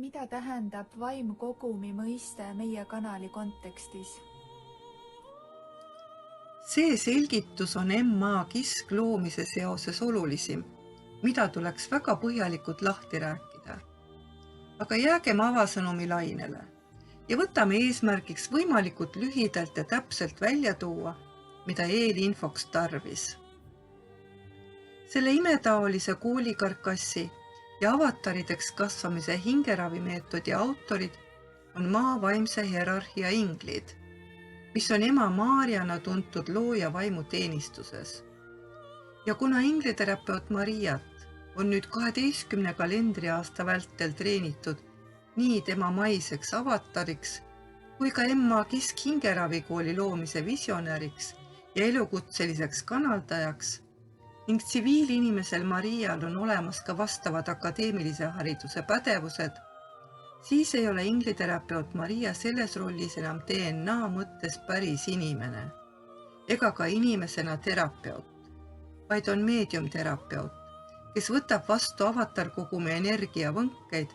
Mida tähendab vaimkogumi mõiste meie kanali kontekstis? See selgitus on M.A. Kisk loomise seoses olulisim, mida tuleks väga põhjalikult lahti rääkida. Aga jäägem avasõnumi lainele ja võtame eesmärgiks võimalikult lühidalt ja täpselt välja tuua, mida eelinfoks tarvis. Selle imetaolise koolikarkassi ja avatarideks kasvamise hingeravimeetodi autorid on maa vaimse hierarhia inglid, mis on ema Maarjana tuntud looja vaimuteenistuses. Ja kuna ingliterapeut Mariat on nüüd 12 kalendriaasta vältel treenitud nii tema maiseks avatariks kui ka M.A. Kisk hingeravikooli loomise visionäriks ja elukutseliseks kanaldajaks ning tsiviilinimesel Marial on olemas ka vastavad akadeemilise hariduse pädevused, siis ei ole ingliterapeut Maria selles rollis enam DNA mõttes päris inimene ega ka inimesena terapeut, vaid on meediumterapeut, kes võtab vastu avatarkogumi energiavõnkeid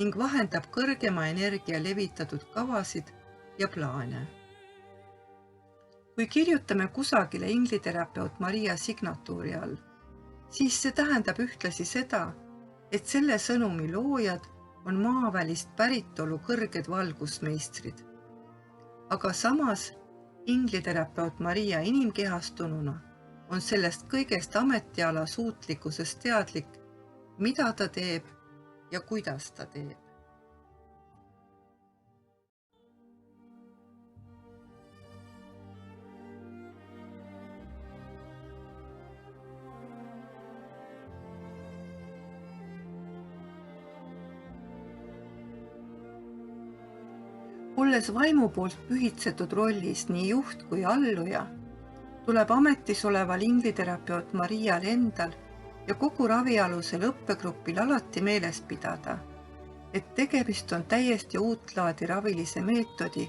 ning vahendab kõrgema energia levitatud kavasid ja plaane. Kui kirjutame kusagile ingliterapeut Maria signatuuri all, siis see tähendab ühtlasi seda, et selle sõnumi loojad on maavälist päritolu kõrged valgusmeistrid. Aga samas ingliterapeut Maria inimkehastununa on sellest kõigest ametiala suutlikkusest teadlik, mida ta teeb ja kuidas ta teeb. Olles vaimu poolt pühitsetud rollis nii juht kui alluja, tuleb ametis oleval ingliterapeut Marial endal ja kogu ravialusel õppegrupil alati meeles pidada, et tegemist on täiesti uut laadi ravilise meetodi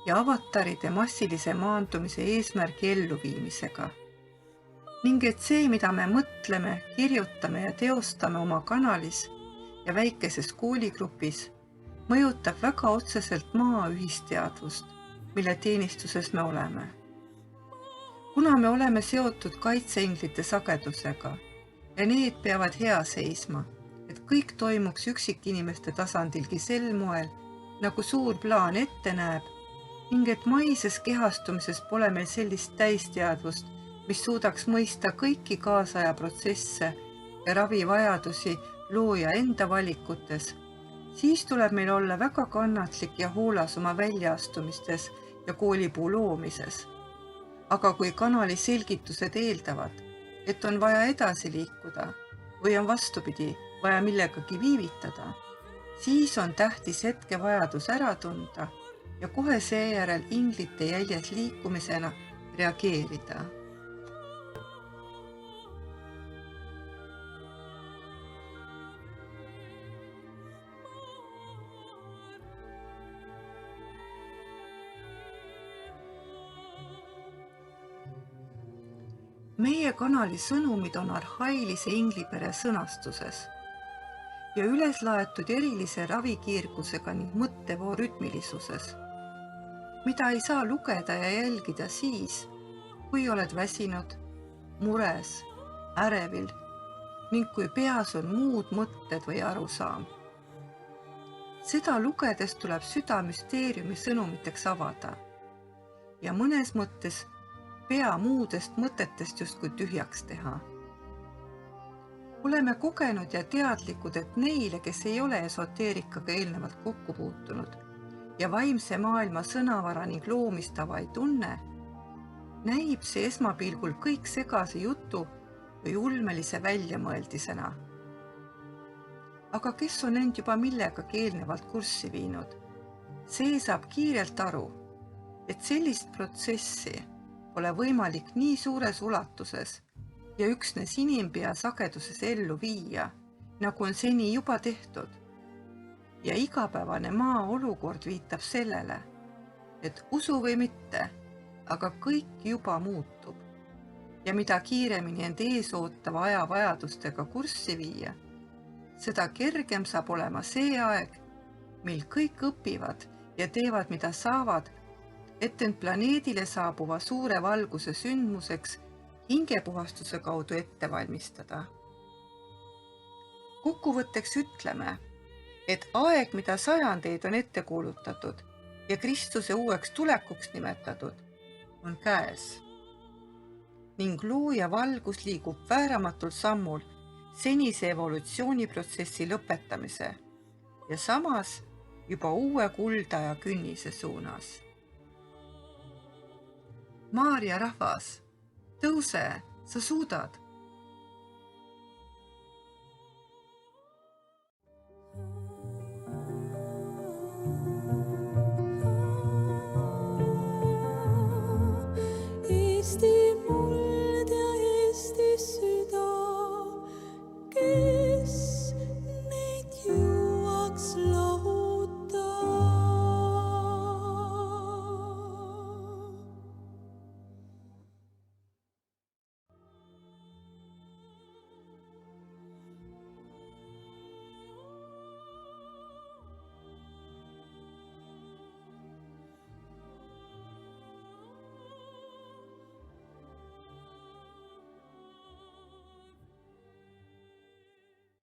ja avataride massilise maandumise eesmärgi elluviimisega. Ning et see, mida me mõtleme, kirjutame ja teostame oma kanalis ja väikeses kooligrupis, mõjutab väga otseselt maa ühisteadvust, mille teenistuses me oleme. Kuna me oleme seotud kaitseinglite sagedusega ja need peavad hea seisma, et kõik toimuks üksikinimeste tasandilgi sel moel, nagu suur plaan ette näeb, ning et maises kehastumises pole meil sellist täisteadvust, mis suudaks mõista kõiki kaasaja protsesse ja ravivajadusi looja enda valikutes, siis tuleb meil olla väga kannatlik ja hoolas oma väljaastumistes ja koolipuu loomises. Aga kui kanali selgitused eeldavad, et on vaja edasi liikuda või on vastupidi vaja millegagi viivitada, siis on tähtis hetke vajadus ära tunda ja kohe seejärel inglite jäljes liikumisena reageerida. Meie kanali sõnumid on arhailise inglipere sõnastuses ja üles laetud erilise ravikiirgusega ning mõttevoo rütmilisuses, mida ei saa lugeda ja jälgida siis, kui oled väsinud, mures, ärevil ning kui peas on muud mõtted või arusaam. Seda lugedes tuleb süda müsteeriumi sõnumiteks avada ja mõnes mõttes pea muudest mõtetest justkui tühjaks teha. Oleme kogenud ja teadlikud, et neile, kes ei ole esoteerikaga eelnevalt kokku puutunud ja vaimse maailma sõnavara ning loomistava ei tunne, näib see esmapilgul kõik segase jutu või ulmelise väljamõeldisena. Aga kes on end juba millegagi eelnevalt kurssi viinud, see saab kiirelt aru, et sellist protsessi pole võimalik nii suures ulatuses ja üksnes inimpea sageduses ellu viia, nagu on seni juba tehtud. Ja igapäevane maa olukord viitab sellele, et usu või mitte, aga kõik juba muutub. Ja mida kiiremini end eesootava aja vajadustega kurssi viia, seda kergem saab olema see aeg, mil kõik õpivad ja teevad, mida saavad, et end planeedile saabuva suure valguse sündmuseks hingepuhastuse kaudu ette valmistada. Kokkuvõtteks ütleme, et aeg, mida sajandeid on ette kuulutatud ja Kristuse uueks tulekuks nimetatud, on käes. Ning looja valgus liigub vääramatult sammul senise evolutsiooniprotsessi lõpetamise ja samas juba uue kuldaja künnise suunas. Maarja rahvas, tõuse, sa suudad!